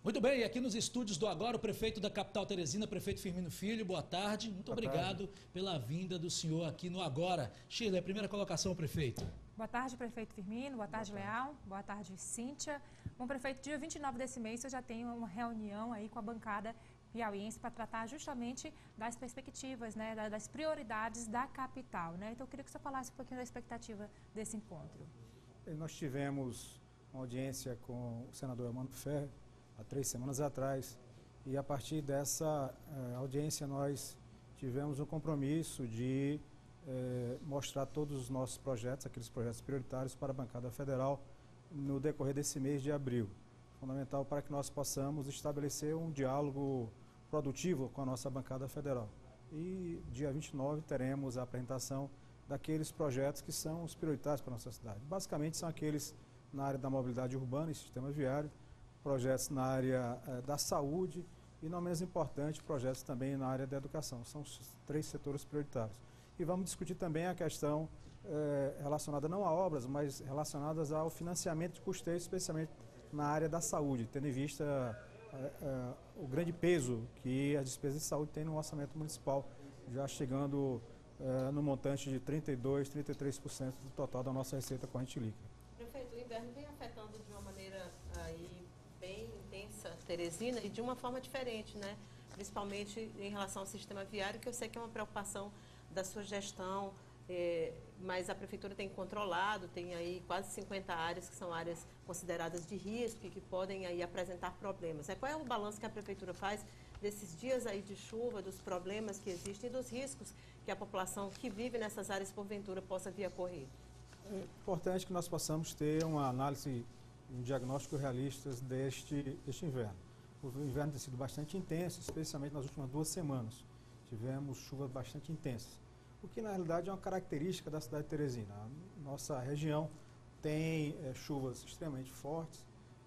Muito bem, aqui nos estúdios do Agora, o prefeito da capital Teresina, prefeito Firmino Filho, boa tarde. Muito obrigado pela vinda do senhor aqui no Agora. Shirley, a primeira colocação, prefeito. Boa tarde, prefeito Firmino. Boa tarde, Leal. Boa tarde, Cíntia. Bom, prefeito, dia 29 desse mês eu já tenho uma reunião aí com a bancada piauiense para tratar justamente das perspectivas, né, das prioridades da capital, né? Então eu queria que você falasse um pouquinho da expectativa desse encontro. Nós tivemos uma audiência com o senador Elmano Ferreira há 3 semanas atrás, e a partir dessa audiência nós tivemos um compromisso de mostrar todos os nossos projetos, aqueles projetos prioritários para a bancada federal no decorrer desse mês de abril. Fundamental para que nós possamos estabelecer um diálogo produtivo com a nossa bancada federal. E dia 29 teremos a apresentação daqueles projetos que são os prioritários para a nossa cidade. Basicamente são aqueles na área da mobilidade urbana e sistema viário, projetos na área da saúde e, não menos importante, projetos também na área da educação. São os 3 setores prioritários. E vamos discutir também a questão relacionada não a obras, mas relacionadas ao financiamento de custeio, especialmente na área da saúde, tendo em vista o grande peso que as despesas de saúde têm no orçamento municipal, já chegando no montante de 32%, 33% do total da nossa receita corrente líquida. Prefeito, o inverno vem afetando de uma maneira aí bem intensa Teresina e de uma forma diferente, né? Principalmente em relação ao sistema viário, que eu sei que é uma preocupação da sua gestão, mas a prefeitura tem controlado, tem aí quase 50 áreas que são áreas consideradas de risco e que podem aí apresentar problemas. Qual é o balanço que a prefeitura faz desses dias aí de chuva, dos problemas que existem e dos riscos que a população que vive nessas áreas porventura possa vir a correr? É importante que nós possamos ter uma análise, um diagnóstico realistas deste inverno. O inverno tem sido bastante intenso, especialmente nas últimas 2 semanas. Tivemos chuvas bastante intensas, o que na realidade é uma característica da cidade de Teresina. A nossa região tem chuvas extremamente fortes,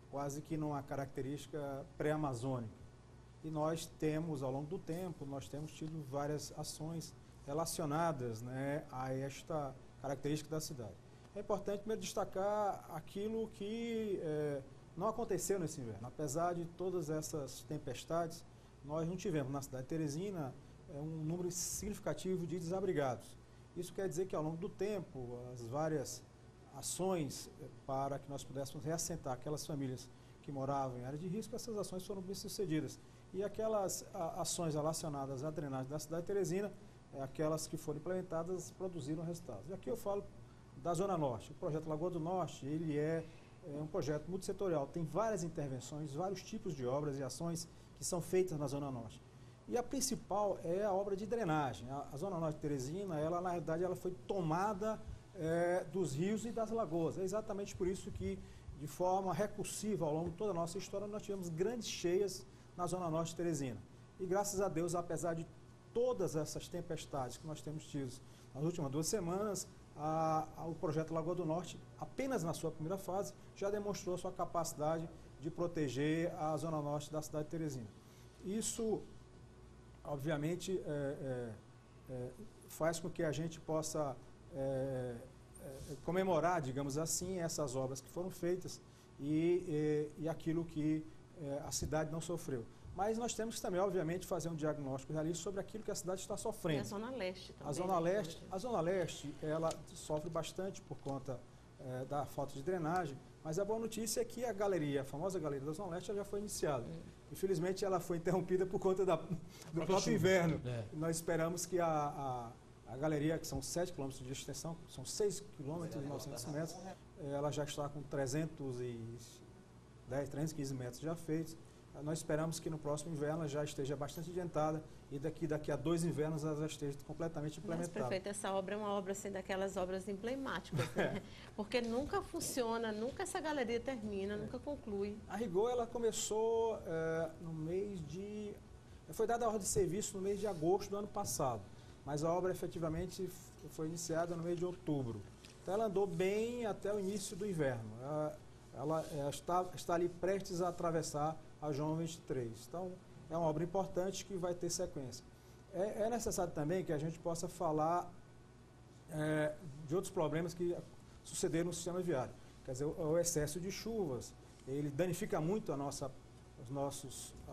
quase que numa característica pré-amazônica. E nós temos, ao longo do tempo, nós temos tido várias ações relacionadas, né, a esta característica da cidade. É importante primeiro destacar aquilo que não aconteceu nesse inverno. Apesar de todas essas tempestades, nós não tivemos na cidade de Teresina um número significativo de desabrigados. Isso quer dizer que ao longo do tempo, as várias ações para que nós pudéssemos reassentar aquelas famílias que moravam em área de risco, essas ações foram bem sucedidas. E aquelas ações relacionadas à drenagem da cidade de Teresina, aquelas que foram implementadas, produziram resultados. E aqui eu falo da Zona Norte. O projeto Lagoa do Norte, ele é um projeto multissetorial, tem várias intervenções, vários tipos de obras e ações que são feitas na Zona Norte. E a principal é a obra de drenagem. A Zona Norte de Teresina, ela, na realidade, ela foi tomada dos rios e das lagoas. É exatamente por isso que, de forma recursiva, ao longo de toda a nossa história, nós tivemos grandes cheias na Zona Norte de Teresina. E graças a Deus, apesar de todas essas tempestades que nós temos tido nas últimas 2 semanas, o projeto Lagoa do Norte, apenas na sua primeira fase, já demonstrou sua capacidade de proteger a Zona Norte da cidade de Teresina. Isso, obviamente, faz com que a gente possa comemorar, digamos assim, essas obras que foram feitas e aquilo que a cidade não sofreu. Mas nós temos que também, obviamente, fazer um diagnóstico realista sobre aquilo que a cidade está sofrendo. E a Zona Leste também. A Zona Leste, ela sofre bastante por conta da falta de drenagem, mas a boa notícia é que a famosa galeria da Zona Leste já foi iniciada. Infelizmente, ela foi interrompida por conta do próprio inverno. Nós esperamos que a galeria, que são 7 km de extensão, são 6 km e 900 metros, ela já está com 315 metros já feitos. Nós esperamos que no próximo inverno ela já esteja bastante adiantada e daqui a 2 invernos ela já esteja completamente implementada. Mas, prefeito, essa obra é uma obra assim, daquelas obras emblemáticas, né? Porque nunca funciona, nunca essa galeria termina, nunca conclui. A rigor, ela começou no mês de... Foi dada a ordem de serviço no mês de agosto do ano passado, mas a obra efetivamente foi iniciada no mês de outubro. Então ela andou bem até o início do inverno. Ela está ali prestes a atravessar a João 23. Então, é uma obra importante que vai ter sequência. É necessário também que a gente possa falar de outros problemas que sucederam no sistema viário. Quer dizer, o excesso de chuvas, ele danifica muito a nossa as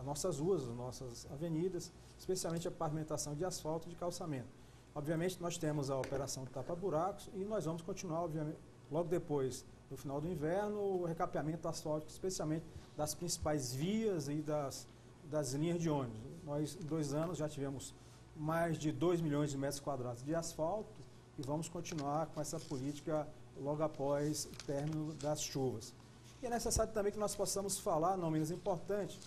nossas ruas, as nossas avenidas, especialmente a pavimentação de asfalto e de calçamento. Obviamente, nós temos a operação tapa-buracos e nós vamos continuar, obviamente, logo depois do final do inverno, o recapeamento asfáltico, especialmente das principais vias e das linhas de ônibus. Nós, em 2 anos, já tivemos mais de 2 milhões de metros quadrados de asfalto e vamos continuar com essa política logo após o término das chuvas. E é necessário também que nós possamos falar, não menos importante,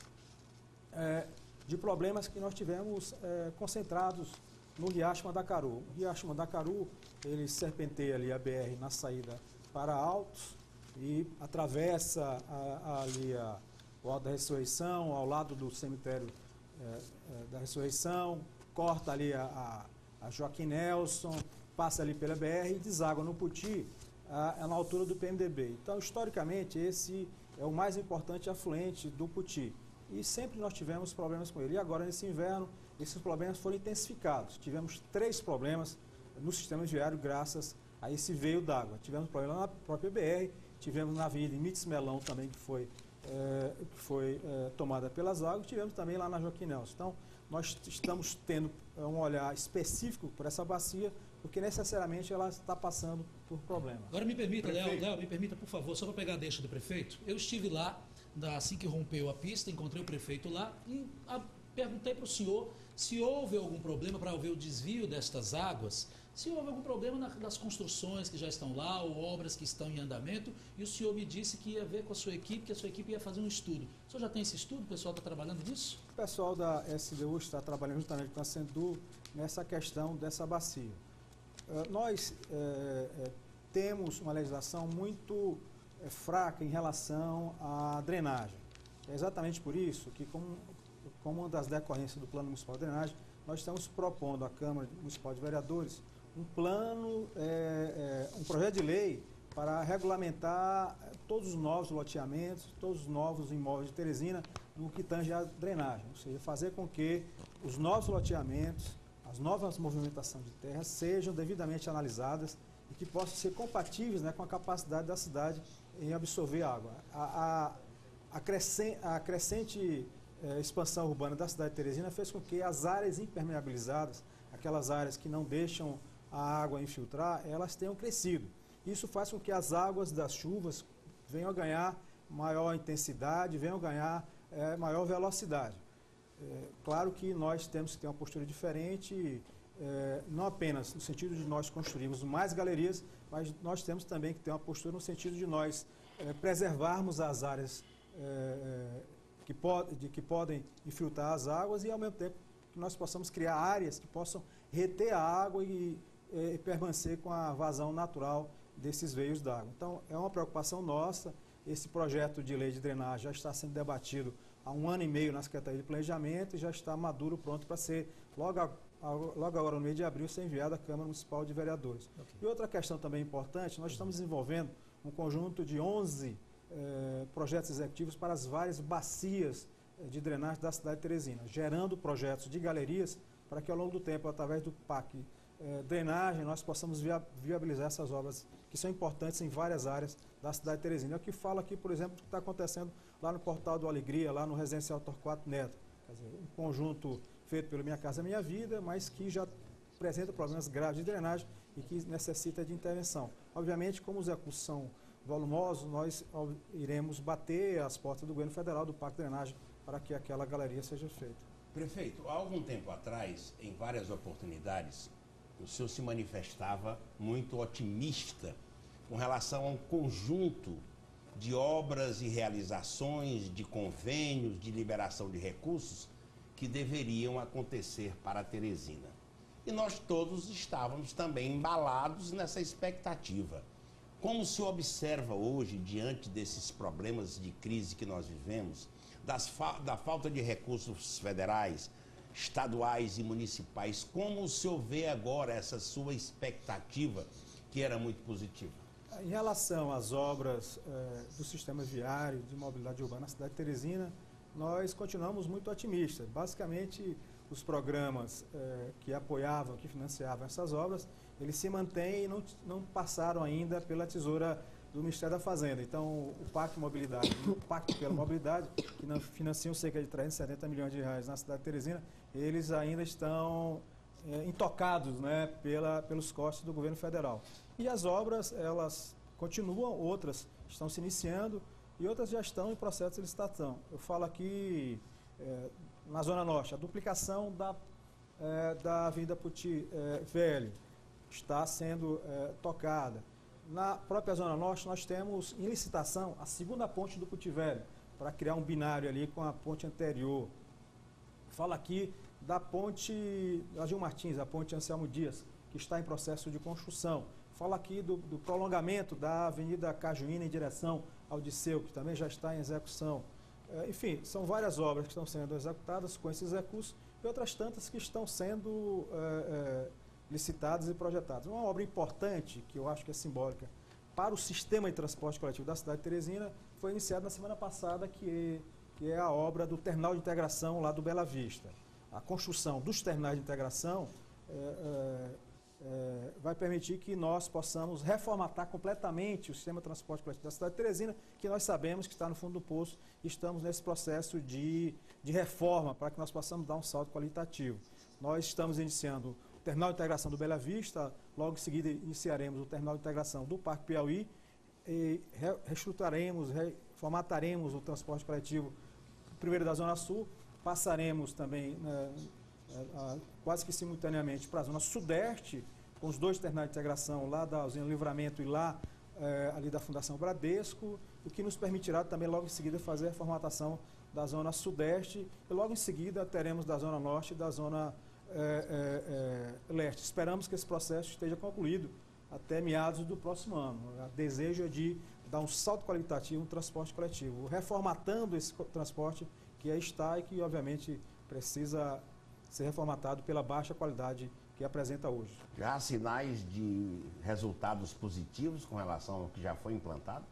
de problemas que nós tivemos concentrados no Riacho Mandacaru. O Riacho Mandacaru, ele serpenteia ali a BR na saída para Altos e atravessa ali o Alto da Ressurreição, ao lado do cemitério da Ressurreição, corta ali a Joaquim Nelson, passa ali pela BR e deságua no Puti, na altura do PMDB. Então, historicamente, esse é o mais importante afluente do Puti. E sempre nós tivemos problemas com ele. E agora, nesse inverno, esses problemas foram intensificados. Tivemos 3 problemas no sistema viário graças a esse veio d'água. Tivemos problema na própria BR, tivemos na Avenida Imites Melão também, que foi tomada pelas águas, tivemos também lá na Joaquim Nelson. Então, nós estamos tendo um olhar específico por essa bacia, porque necessariamente ela está passando por problema. Agora me permita, Léo, me permita, por favor, só para pegar a deixa do prefeito. Eu estive lá, assim que rompeu a pista, encontrei o prefeito lá e perguntei para o senhor se houve algum problema para ver o desvio destas águas, se houve algum problema nas construções que já estão lá ou obras que estão em andamento, e o senhor me disse que ia ver com a sua equipe, que a sua equipe ia fazer um estudo. O senhor já tem esse estudo? O pessoal está trabalhando nisso? O pessoal da SDU está trabalhando justamente com a SENDU nessa questão dessa bacia. Nós temos uma legislação muito fraca em relação à drenagem. É exatamente por isso que, como uma das decorrências do Plano Municipal de Drenagem, nós estamos propondo à Câmara Municipal de Vereadores um projeto de lei para regulamentar todos os novos loteamentos, todos os novos imóveis de Teresina no que tange à drenagem, ou seja, fazer com que os novos loteamentos, as novas movimentações de terra sejam devidamente analisadas e que possam ser compatíveis, né, com a capacidade da cidade em absorver água. A crescente expansão urbana da cidade de Teresina fez com que as áreas impermeabilizadas, aquelas áreas que não deixam a água infiltrar, elas tenham crescido. Isso faz com que as águas das chuvas venham a ganhar maior intensidade, venham a ganhar maior velocidade. Claro que nós temos que ter uma postura diferente, não apenas no sentido de nós construirmos mais galerias, mas nós temos também que ter uma postura no sentido de nós preservarmos as áreas que podem infiltrar as águas e, ao mesmo tempo, que nós possamos criar áreas que possam reter a água e permanecer com a vazão natural desses veios d'água. Então, é uma preocupação nossa. Esse projeto de lei de drenagem já está sendo debatido há 1 ano e meio na Secretaria de Planejamento e já está maduro, pronto para ser, logo agora no mês de abril, ser enviado à Câmara Municipal de Vereadores. Okay. E outra questão também importante, nós estamos desenvolvendo um conjunto de 11 projetos executivos para as várias bacias de drenagem da cidade de Teresina, gerando projetos de galerias para que ao longo do tempo, através do PAC drenagem, nós possamos viabilizar essas obras que são importantes em várias áreas da cidade de Teresina. É o que fala aqui, por exemplo, do que está acontecendo lá no Portal do Alegria, lá no Residencial Torquato Neto. Quer dizer, um conjunto feito pelo Minha Casa Minha Vida, mas que já apresenta problemas graves de drenagem e que necessita de intervenção. Obviamente, como os recursos são volumosos, nós iremos bater as portas do governo federal, do Pacto de Drenagem, para que aquela galeria seja feita. Prefeito, há algum tempo atrás, em várias oportunidades, o senhor se manifestava muito otimista com relação a um conjunto de obras e realizações, de convênios, de liberação de recursos que deveriam acontecer para a Teresina. E nós todos estávamos também embalados nessa expectativa. Como se observa hoje, diante desses problemas de crise que nós vivemos, da falta de recursos federais, estaduais e municipais, como o senhor vê agora essa sua expectativa, que era muito positiva? Em relação às obras do sistema viário de mobilidade urbana na cidade de Teresina, nós continuamos muito otimistas. Basicamente, os programas que apoiavam, que financiavam essas obras, eles se mantêm e não passaram ainda pela tesoura do Ministério da Fazenda. Então, o Pacto Mobilidade, o Pacto pela Mobilidade, que financiam cerca de 370 milhões de reais na cidade de Teresina, eles ainda estão intocados, né, pelos costos do governo federal. E as obras, elas continuam, outras estão se iniciando e outras já estão em processo de licitação. Eu falo aqui na Zona Norte, a duplicação da Avenida Puti Velho está sendo tocada. Na própria Zona Norte, nós temos em licitação a segunda ponte do Puti Velho, para criar um binário ali com a ponte anterior. Falo aqui da ponte Gil Martins, a ponte Anselmo Dias, que está em processo de construção. Falo aqui do prolongamento da Avenida Cajuína em direção ao Disseu, que também já está em execução. Enfim, são várias obras que estão sendo executadas com esses recursos e outras tantas que estão sendo licitadas e projetadas. Uma obra importante, que eu acho que é simbólica, para o sistema de transporte coletivo da cidade de Teresina, foi iniciada na semana passada, que é a obra do terminal de integração lá do Bela Vista. A construção dos terminais de integração vai permitir que nós possamos reformatar completamente o sistema de transporte coletivo da cidade de Teresina, que nós sabemos que está no fundo do poço e estamos nesse processo de reforma para que nós possamos dar um salto qualitativo. Nós estamos iniciando o terminal de integração do Bela Vista, logo em seguida iniciaremos o terminal de integração do Parque Piauí e reestruturaremos, reformataremos o transporte coletivo primeiro da Zona Sul, passaremos também quase que simultaneamente para a Zona Sudeste, com os dois terminais de integração lá da usina Livramento e lá ali da Fundação Bradesco, o que nos permitirá também logo em seguida fazer a formatação da Zona Sudeste e logo em seguida teremos da Zona Norte e da Zona Leste. Esperamos que esse processo esteja concluído até meados do próximo ano. O desejo é de dar um salto qualitativo no transporte coletivo, reformatando esse transporte que aí está e que obviamente precisa ser reformatado pela baixa qualidade que apresenta hoje. Já há sinais de resultados positivos com relação ao que já foi implantado?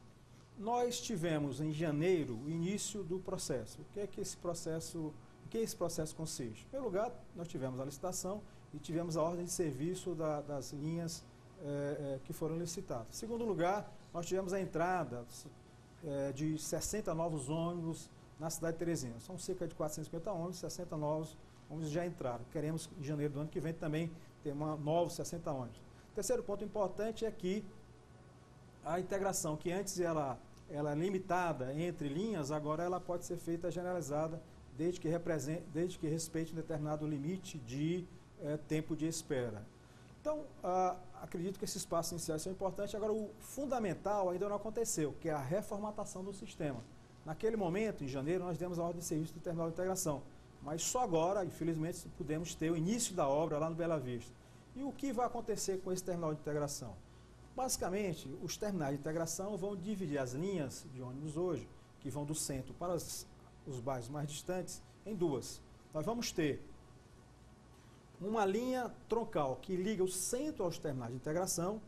Nós tivemos em janeiro o início do processo. O que é que esse processo consiste? Em primeiro lugar, nós tivemos a licitação e tivemos a ordem de serviço das linhas que foram licitadas. Em segundo lugar, nós tivemos a entrada de 60 novos ônibus na cidade de Teresina. São cerca de 450 ônibus, 60 novos ônibus já entraram. Queremos, em janeiro do ano que vem, também ter novos 60 ônibus. O terceiro ponto importante é que a integração, que antes ela é limitada entre linhas, agora ela pode ser feita generalizada, desde que respeite um determinado limite de tempo de espera. Então, acredito que esses passos iniciais são importantes. Agora, o fundamental ainda não aconteceu, que é a reformatação do sistema. Naquele momento, em janeiro, nós demos a ordem de serviço do terminal de integração. Mas só agora, infelizmente, pudemos ter o início da obra lá no Bela Vista. E o que vai acontecer com esse terminal de integração? Basicamente, os terminais de integração vão dividir as linhas de ônibus hoje, que vão do centro para os bairros mais distantes, em duas. Nós vamos ter uma linha troncal que liga o centro aos terminais de integração.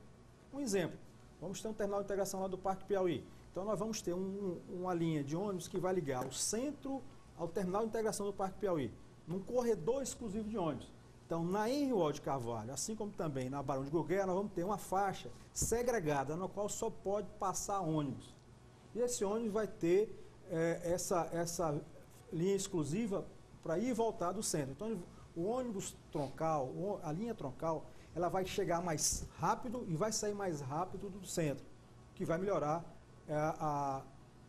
Um exemplo, vamos ter um terminal de integração lá do Parque Piauí. Então, nós vamos ter uma linha de ônibus que vai ligar o centro ao terminal de integração do Parque Piauí, num corredor exclusivo de ônibus. Então, na Henri de Carvalho, assim como também na Barão de Gurgueia, nós vamos ter uma faixa segregada, na qual só pode passar ônibus. E esse ônibus vai ter essa linha exclusiva para ir e voltar do centro. Então, o ônibus troncal, a linha troncal, ela vai chegar mais rápido e vai sair mais rápido do centro, que vai melhorar,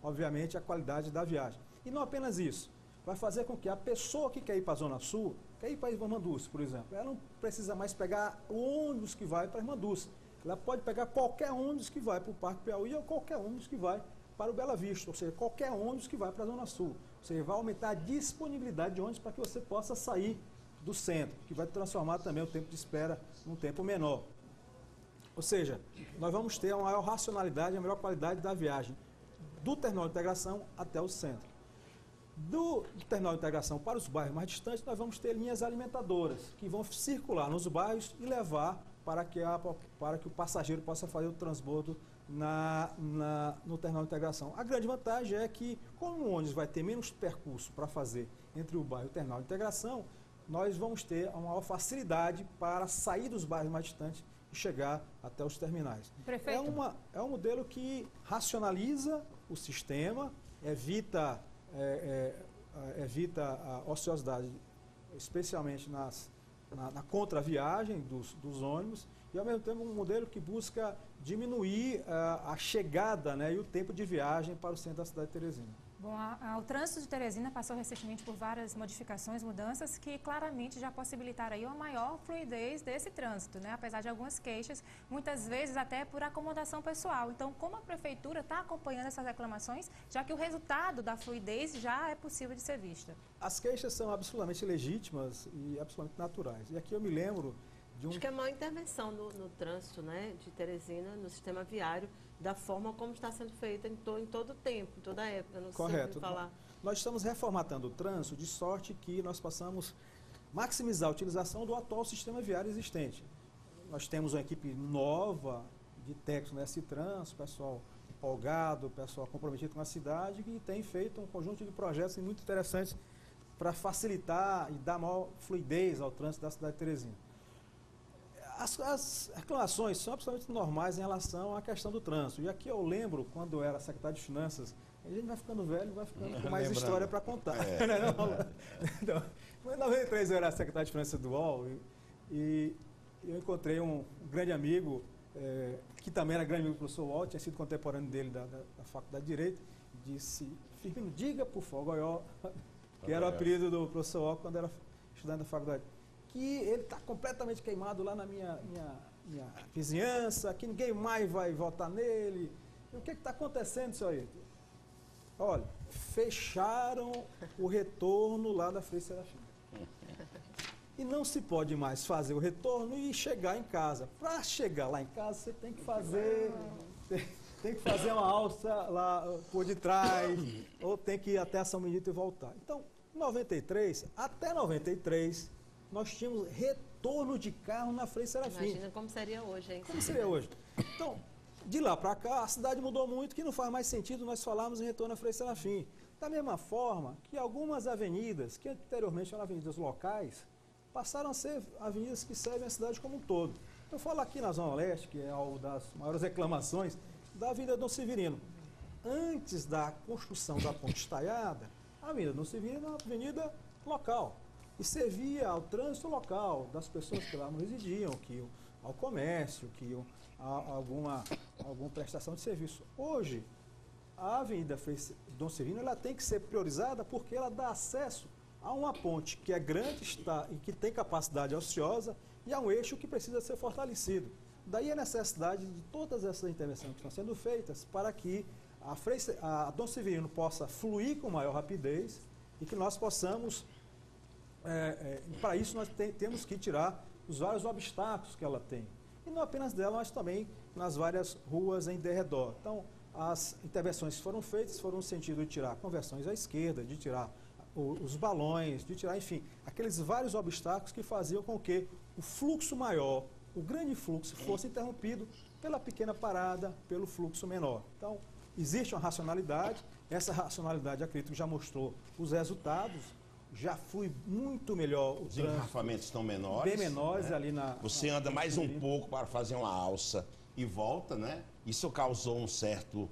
obviamente, a qualidade da viagem. E não apenas isso, vai fazer com que a pessoa que quer ir para a Zona Sul, quer ir para Irmandúcia, por exemplo, ela não precisa mais pegar o ônibus que vai para Irmandúcia. Ela pode pegar qualquer ônibus que vai para o Parque Piauí ou qualquer ônibus que vai para o Bela Vista, ou seja, qualquer ônibus que vai para a Zona Sul. Ou seja, vai aumentar a disponibilidade de ônibus para que você possa sair do centro, que vai transformar também o tempo de espera num tempo menor. Ou seja, nós vamos ter uma maior racionalidade, a melhor qualidade da viagem do terminal de integração até o centro. Do terminal de integração para os bairros mais distantes, nós vamos ter linhas alimentadoras, que vão circular nos bairros e levar para que o passageiro possa fazer o transbordo no terminal de integração. A grande vantagem é que, como o ônibus vai ter menos percurso para fazer entre o bairro e o terminal de integração, nós vamos ter uma maior facilidade para sair dos bairros mais distantes e chegar até os terminais. Prefeito. É um modelo que racionaliza o sistema, evita a ociosidade, especialmente na contraviagem dos ônibus, e ao mesmo tempo um modelo que busca diminuir a chegada, né, e o tempo de viagem para o centro da cidade de Teresina. Bom, o trânsito de Teresina passou recentemente por várias modificações, mudanças que claramente já possibilitaram aí uma maior fluidez desse trânsito, né? Apesar de algumas queixas, muitas vezes até por acomodação pessoal. Então, como a prefeitura está acompanhando essas reclamações, já que o resultado da fluidez já é possível de ser vista? As queixas são absolutamente legítimas e absolutamente naturais. E aqui eu me lembro de Acho que é uma intervenção no trânsito, né, de Teresina, no sistema viário, da forma como está sendo feita em todo o tempo, em toda a época. Não sei Correto. falar. Nós estamos reformatando o trânsito de sorte que nós possamos maximizar a utilização do atual sistema viário existente. Nós temos uma equipe nova de técnicos no S-Trans, pessoal empolgado, pessoal comprometido com a cidade, que tem feito um conjunto de projetos muito interessantes para facilitar e dar maior fluidez ao trânsito da cidade de Teresina. As reclamações são absolutamente normais em relação à questão do trânsito. E aqui eu lembro, quando eu era secretário de Finanças, a gente vai ficando velho, vai ficando com mais história para contar. Então, em 93 eu era secretário de Finanças do UOL e eu encontrei um grande amigo, que também era grande amigo do professor UOL, tinha sido contemporâneo dele da Faculdade de Direito, e disse: Firmino, diga por Fogoió, que era o apelido do professor UOL quando era estudante da faculdade, que ele está completamente queimado lá na minha vizinhança, que ninguém mais vai votar nele. E o que está acontecendo, senhor Ayrton? Olha, fecharam o retorno lá da Frei Serafim. E não se pode mais fazer o retorno e chegar em casa. Para chegar lá em casa, você tem que fazer uma alça lá por detrás, ou tem que ir até a São Benedito e voltar. Então, até 93, nós tínhamos retorno de carro na Frei Serafim. Imagina como seria hoje, hein? Como seria hoje? Então, de lá para cá, a cidade mudou muito, que não faz mais sentido nós falarmos em retorno à Frei Serafim. Da mesma forma que algumas avenidas, que anteriormente eram avenidas locais, passaram a ser avenidas que servem a cidade como um todo. Eu falo aqui na Zona Leste, que é uma das maiores reclamações, da Avenida Dom Severino. Antes da construção da Ponte Estaiada, a Avenida Dom Severino era uma avenida local e servia ao trânsito local, das pessoas que lá não residiam, que iam ao comércio, que iam a alguma prestação de serviço. Hoje, a Avenida Dom Severino ela tem que ser priorizada porque ela dá acesso a uma ponte que é grande e que tem capacidade ociosa e a um eixo que precisa ser fortalecido. Daí a necessidade de todas essas intervenções que estão sendo feitas para que a Dom Severino possa fluir com maior rapidez e que nós possamos, para isso nós temos que tirar os vários obstáculos que ela tem. E não apenas dela, mas também nas várias ruas em derredor. Então, as intervenções que foram feitas foram no sentido de tirar conversões à esquerda, de tirar os balões, de tirar, enfim, aqueles vários obstáculos que faziam com que o fluxo maior, o grande fluxo, fosse interrompido pela pequena parada, pelo fluxo menor. Então, existe uma racionalidade, essa racionalidade, acredito que já mostrou os resultados, já flui muito melhor o Os engarrafamentos estão menores. Bem menores, né? Ali na... Você anda mais um pouco para fazer uma alça e volta, né? Isso causou um certo...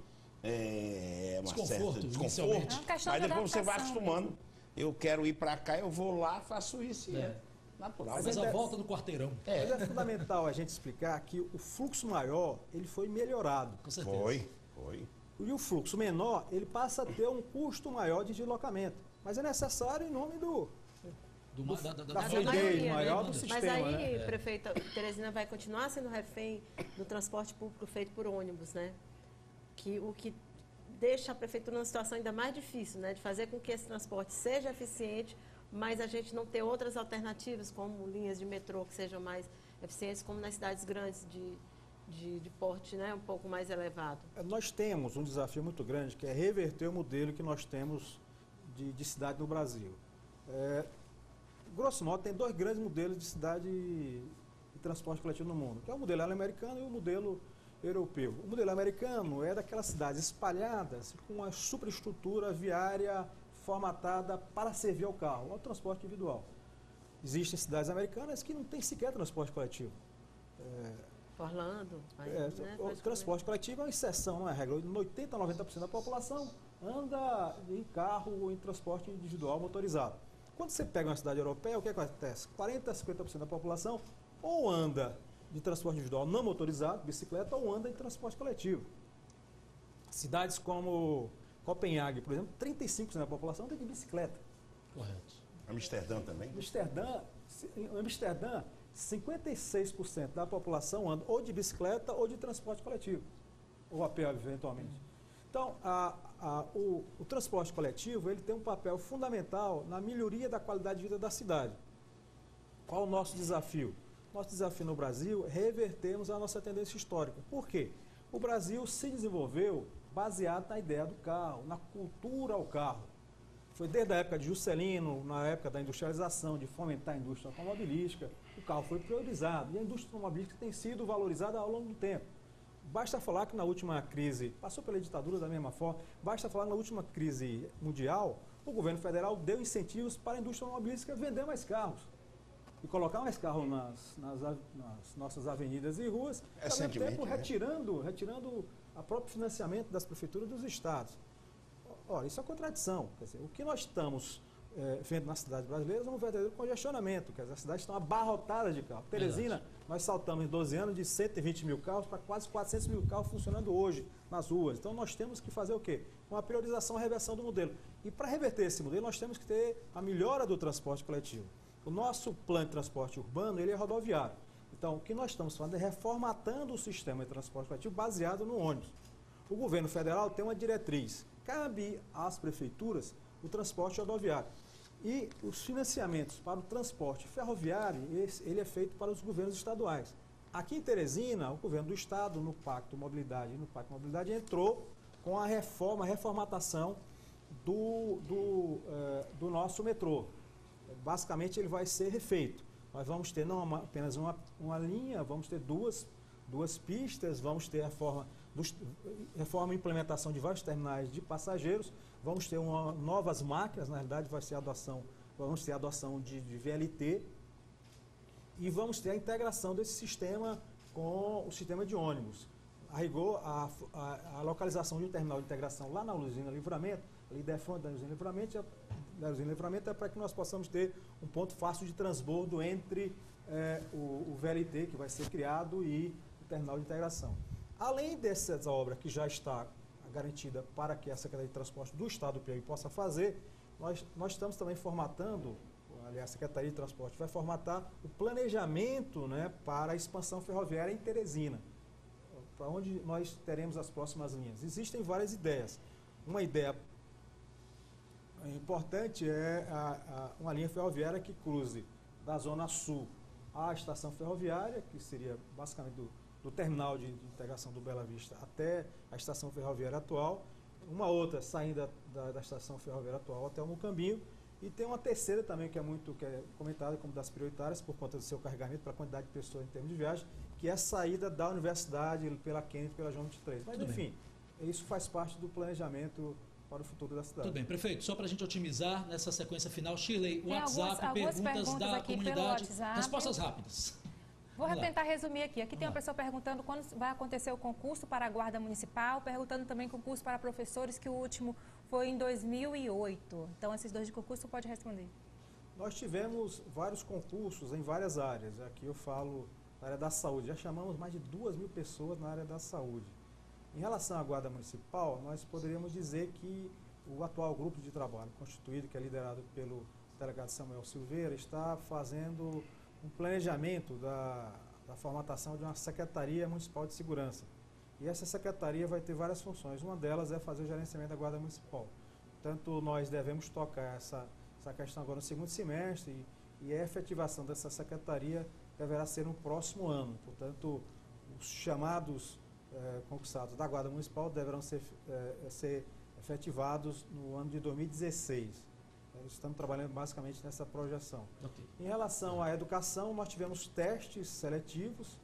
Desconforto. Desconforto. Mas depois você vai acostumando. Eu quero ir para cá, eu vou lá, faço isso e é natural. Mas a volta no quarteirão. Mas é fundamental a gente explicar que o fluxo maior, ele foi melhorado. Com certeza. Foi. E o fluxo menor, ele passa a ter um custo maior de deslocamento. Mas é necessário em nome da fluidez maior do sistema. Mas aí, né? prefeita, Teresina vai continuar sendo refém do transporte público feito por ônibus, né? O que deixa a prefeitura numa situação ainda mais difícil, né? De fazer com que esse transporte seja eficiente, mas a gente não ter outras alternativas, como linhas de metrô que sejam mais eficientes, como nas cidades grandes de porte, né, um pouco mais elevado. Nós temos um desafio muito grande, que é reverter o modelo que nós temos de cidade no Brasil. Grosso modo, tem dois grandes modelos de cidade de transporte coletivo no mundo, que é o modelo americano e o modelo europeu. O modelo americano é daquelas cidades espalhadas com uma superestrutura viária formatada para servir ao carro, ao transporte individual. Existem cidades americanas que não têm sequer transporte coletivo. Orlando. Aí, né, O transporte coletivo é uma exceção, não é regra. 80% a 90% da população anda em carro ou em transporte individual motorizado. Quando você pega uma cidade europeia, o que acontece? 40% a 50% da população ou anda de transporte individual não motorizado, bicicleta, ou anda em transporte coletivo. Cidades como Copenhague, por exemplo, 35% da população anda de bicicleta. Correto. Amsterdã também? Em Amsterdã, 56% da população anda ou de bicicleta ou de transporte coletivo, ou a pé, eventualmente. Então, o transporte coletivo ele tem um papel fundamental na melhoria da qualidade de vida da cidade. Qual o nosso desafio? Nosso desafio no Brasil é revertermos a nossa tendência histórica. Por quê? O Brasil se desenvolveu baseado na ideia do carro, na cultura ao carro. Foi desde a época de Juscelino, na época da industrialização, de fomentar a indústria automobilística, o carro foi priorizado e a indústria automobilística tem sido valorizada ao longo do tempo. Basta falar que na última crise, passou pela ditadura da mesma forma, basta falar que na última crise mundial, o governo federal deu incentivos para a indústria automobilística vender mais carros e colocar mais carros nas nossas avenidas e ruas, ao mesmo tempo retirando o próprio financiamento das prefeituras dos estados. Ora, isso é contradição. Quer dizer, o que nós estamos vendo nas cidades brasileiras é um verdadeiro congestionamento. Quer dizer, as cidades estão abarrotadas de carros. Teresina, nós saltamos em 12 anos de 120 mil carros para quase 400 mil carros funcionando hoje nas ruas. Então, nós temos que fazer o quê? Uma priorização, reversão do modelo. E para reverter esse modelo, nós temos que ter a melhora do transporte coletivo. O nosso plano de transporte urbano, ele é rodoviário. Então, o que nós estamos fazendo é reformatando o sistema de transporte coletivo baseado no ônibus. O governo federal tem uma diretriz. Cabe às prefeituras o transporte rodoviário. E os financiamentos para o transporte ferroviário, ele é feito para os governos estaduais. Aqui em Teresina, o governo do estado, no Pacto Mobilidade e no Pacto Mobilidade, entrou com a reformatação do nosso metrô. Basicamente, ele vai ser refeito. Nós vamos ter não apenas uma linha, vamos ter duas pistas, vamos ter reforma e implementação de vários terminais de passageiros, vamos ter novas máquinas, na realidade vamos ter a adoção de VLT e vamos ter a integração desse sistema com o sistema de ônibus. A rigor, a localização de um terminal de integração lá na usina Livramento, ali defronte da usina Livramento é para que nós possamos ter um ponto fácil de transbordo entre o VLT que vai ser criado e o terminal de integração. Além dessas obras que já está garantida para que a Secretaria de Transporte do Estado do Piauí possa fazer, nós estamos também formatando, aliás, a Secretaria de Transporte vai formatar o planejamento, né, para a expansão ferroviária em Teresina, para onde nós teremos as próximas linhas. Existem várias ideias. Uma ideia importante é uma linha ferroviária que cruze da Zona Sul à estação ferroviária, que seria basicamente do terminal de integração do Bela Vista até a estação ferroviária atual, uma outra saindo da estação ferroviária atual até o Mucambinho, e tem uma terceira também que é comentada como das prioritárias por conta do seu carregamento para a quantidade de pessoas em termos de viagem, que é a saída da universidade pela Kennedy e pela João 23. Mas, enfim, isso faz parte do planejamento para o futuro da cidade. Tudo bem, prefeito, só para a gente otimizar nessa sequência final, Shirley, WhatsApp, algumas perguntas da comunidade, WhatsApp. Respostas rápidas. Vou tentar resumir aqui. Aqui tem uma pessoa perguntando quando vai acontecer o concurso para a Guarda Municipal, perguntando também concurso para professores, que o último foi em 2008. Então, esses dois de concurso pode responder. Nós tivemos vários concursos em várias áreas. Aqui eu falo na área da saúde. Já chamamos mais de 2.000 pessoas na área da saúde. Em relação à Guarda Municipal, nós poderíamos dizer que o atual grupo de trabalho constituído, que é liderado pelo delegado Samuel Silveira, está fazendo um planejamento da formatação de uma Secretaria Municipal de Segurança. E essa secretaria vai ter várias funções. Uma delas é fazer o gerenciamento da Guarda Municipal. Portanto, nós devemos tocar essa questão agora no segundo semestre e a efetivação dessa secretaria deverá ser no próximo ano. Portanto, os chamados concursados da Guarda Municipal deverão ser efetivados no ano de 2016. Estamos trabalhando basicamente nessa projeção. Okay. Em relação à educação, nós tivemos testes seletivos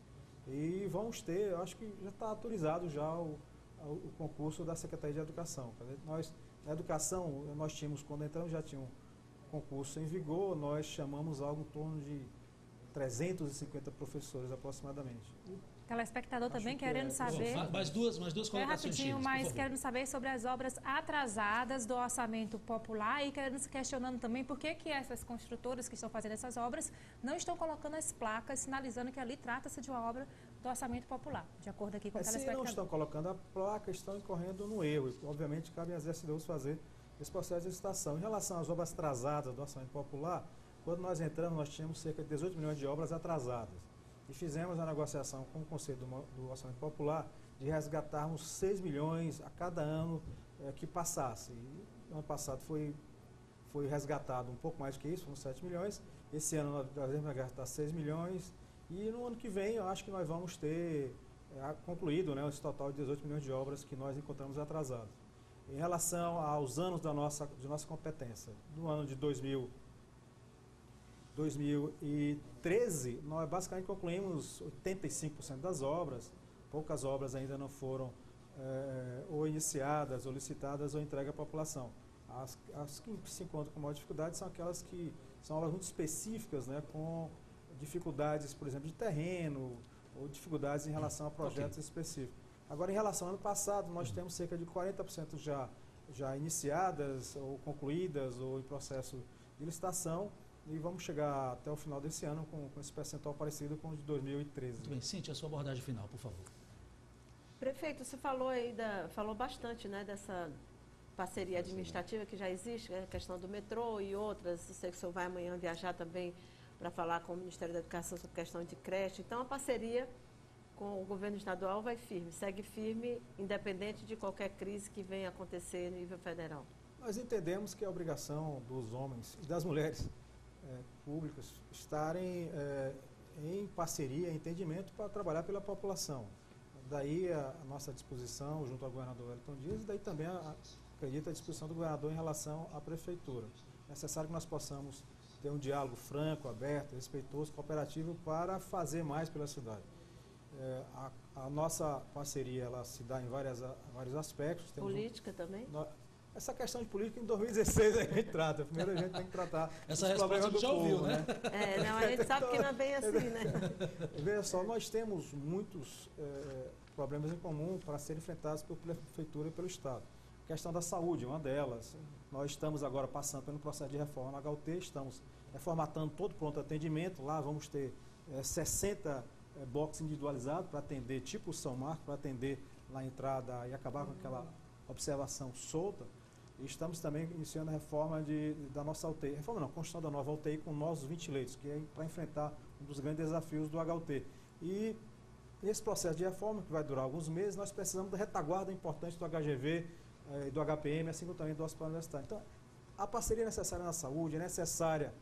e vamos ter, eu acho que já está autorizado já o concurso da Secretaria de Educação. Na educação, nós tínhamos, quando entramos, já tinha um concurso em vigor, nós chamamos algo em torno de 350 professores aproximadamente. Telespectador também que querendo é- saber. Mais duas colocações. Rapidinho, Chiles, por mas favor. querendo saber sobre as obras atrasadas do orçamento popular e querendo se questionando também por que essas construtoras que estão fazendo essas obras não estão colocando as placas sinalizando que ali trata-se de uma obra do orçamento popular, de acordo aqui com o Se não telespectador. estão colocando a placa, estão incorrendo no erro. E, obviamente, cabe às SDUs fazer esse processo de licitação. Em relação às obras atrasadas do orçamento popular, quando nós entramos, nós tínhamos cerca de 18 milhões de obras atrasadas. E fizemos a negociação com o Conselho do Orçamento Popular de resgatarmos 6 milhões a cada ano que passasse. E no ano passado foi resgatado um pouco mais do que isso, foram 7 milhões. Esse ano nós vamos resgatar 6 milhões. E no ano que vem eu acho que nós vamos ter concluído, né, esse total de 18 milhões de obras que nós encontramos atrasadas. Em relação aos anos de nossa competência, no ano de 2013, nós basicamente concluímos 85% das obras, poucas obras ainda não foram ou iniciadas, ou licitadas, ou entregue à população. As que se encontram com maior dificuldade são aquelas que são obras muito específicas, né, com dificuldades, por exemplo, de terreno, ou dificuldades em relação a projetos específicos. Agora, em relação ao ano passado, nós temos cerca de 40% já iniciadas, ou concluídas, ou em processo de licitação, e vamos chegar até o final desse ano com esse percentual parecido com o de 2013. Muito bem, Cíntia, a sua abordagem final, por favor. Prefeito, você falou aí falou bastante, né, dessa parceria administrativa que já existe, a questão do metrô e outras. Eu sei que o senhor vai amanhã viajar também para falar com o Ministério da Educação sobre questão de creche. Então, a parceria com o governo estadual vai firme, segue firme, independente de qualquer crise que venha acontecer no nível federal. Nós entendemos que é obrigação dos homens e das mulheres públicas estarem em parceria, em entendimento para trabalhar pela população. Daí a nossa disposição junto ao governador Wellington Dias, e daí também acredito a disposição do governador em relação à prefeitura. É necessário que nós possamos ter um diálogo franco, aberto, respeitoso, cooperativo para fazer mais pela cidade. A nossa parceria ela se dá em vários aspectos. Política também? Essa questão de política em 2016 a gente trata. Primeiro a gente tem que tratar Essa os resposta problemas a gente do já povo, ouviu, né? Não, a gente sabe que não é bem assim, né? Veja só, nós temos muitos problemas em comum para serem enfrentados pela Prefeitura e pelo Estado. A questão da saúde é uma delas. Nós estamos agora passando pelo processo de reforma na HUT, estamos reformatando todo o pronto atendimento. Lá vamos ter 60 boxes individualizados para atender, tipo o São Marcos, para atender na entrada e acabar com aquela observação solta. E estamos também iniciando a reforma da nossa UTI. Reforma não, construção da nova UTI com novos 20 leitos, que é para enfrentar um dos grandes desafios do HUT. E nesse processo de reforma, que vai durar alguns meses, nós precisamos da retaguarda importante do HGV e do HPM, assim como também do Hospital Universitário. Então, a parceria é necessária na saúde, é necessária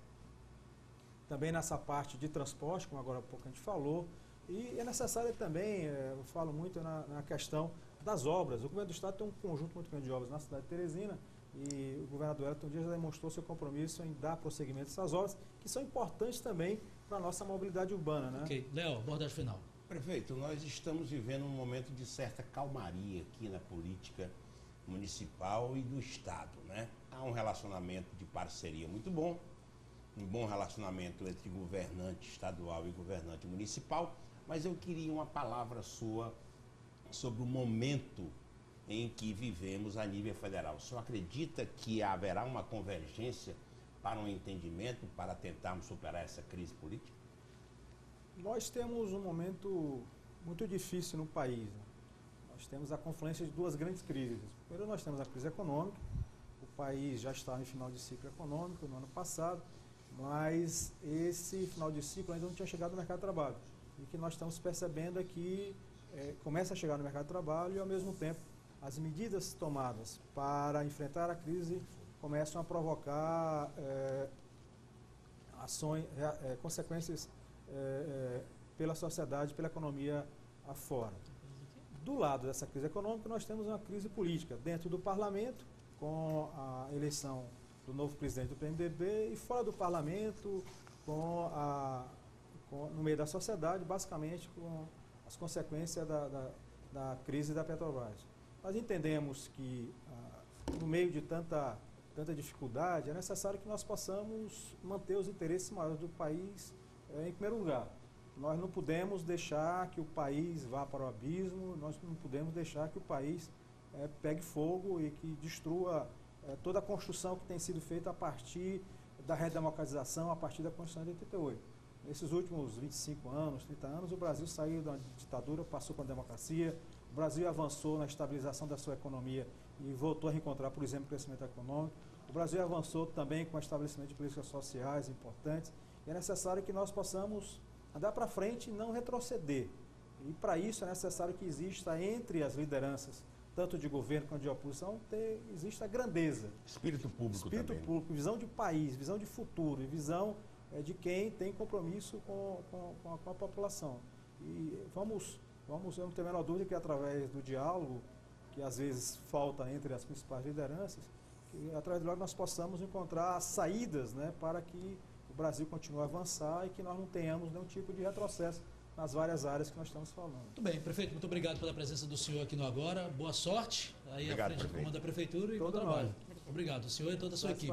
também nessa parte de transporte, como agora há pouco a gente falou, e é necessária também, eu falo muito na questão das obras. O governo do Estado tem um conjunto muito grande de obras na cidade de Teresina, e o governador Wellington Dias já demonstrou seu compromisso em dar prosseguimento a essas obras, que são importantes também para a nossa mobilidade urbana, né? Ok. Léo, abordagem final. Prefeito, nós estamos vivendo um momento de certa calmaria aqui na política municipal e do Estado, né? Há um relacionamento de parceria muito bom, um bom relacionamento entre governante estadual e governante municipal, mas eu queria uma palavra sua sobre o momento em que vivemos a nível federal. O senhor acredita que haverá uma convergência para um entendimento, para tentarmos superar essa crise política? Nós temos um momento muito difícil no país, né? Nós temos a confluência de duas grandes crises. Primeiro, nós temos a crise econômica. O país já está em final de ciclo econômico no ano passado, mas esse final de ciclo ainda não tinha chegado no mercado de trabalho. E o que nós estamos percebendo é que começa a chegar no mercado de trabalho e, ao mesmo tempo, as medidas tomadas para enfrentar a crise começam a provocar consequências pela sociedade, pela economia afora. Do lado dessa crise econômica, nós temos uma crise política dentro do parlamento, com a eleição do novo presidente do PMDB, e fora do parlamento, no meio da sociedade, basicamente com as consequências da crise da Petrobras. Nós entendemos que, no meio de tanta dificuldade, é necessário que nós possamos manter os interesses maiores do país em primeiro lugar. Nós não podemos deixar que o país vá para o abismo, nós não podemos deixar que o país pegue fogo e que destrua toda a construção que tem sido feita a partir da redemocratização, a partir da Constituição de 88. Nesses últimos 25 anos, 30 anos, o Brasil saiu da ditadura, passou para a democracia, o Brasil avançou na estabilização da sua economia e voltou a reencontrar, por exemplo, o crescimento econômico. O Brasil avançou também com o estabelecimento de políticas sociais importantes. E é necessário que nós possamos andar para frente e não retroceder. E para isso é necessário que exista entre as lideranças, tanto de governo quanto de oposição, exista a grandeza. Espírito público Espírito também. público, visão de país, visão de futuro, e visão de quem tem compromisso com a população. E eu não tenho a menor dúvida que através do diálogo, que às vezes falta entre as principais lideranças, que através do diálogo nós possamos encontrar saídas, né, para que o Brasil continue a avançar e que nós não tenhamos nenhum tipo de retrocesso nas várias áreas que nós estamos falando. Muito bem, prefeito, muito obrigado pela presença do senhor aqui no Agora. Boa sorte aí à frente do comando da prefeitura e bom trabalho. Obrigado, o senhor e toda a sua equipe.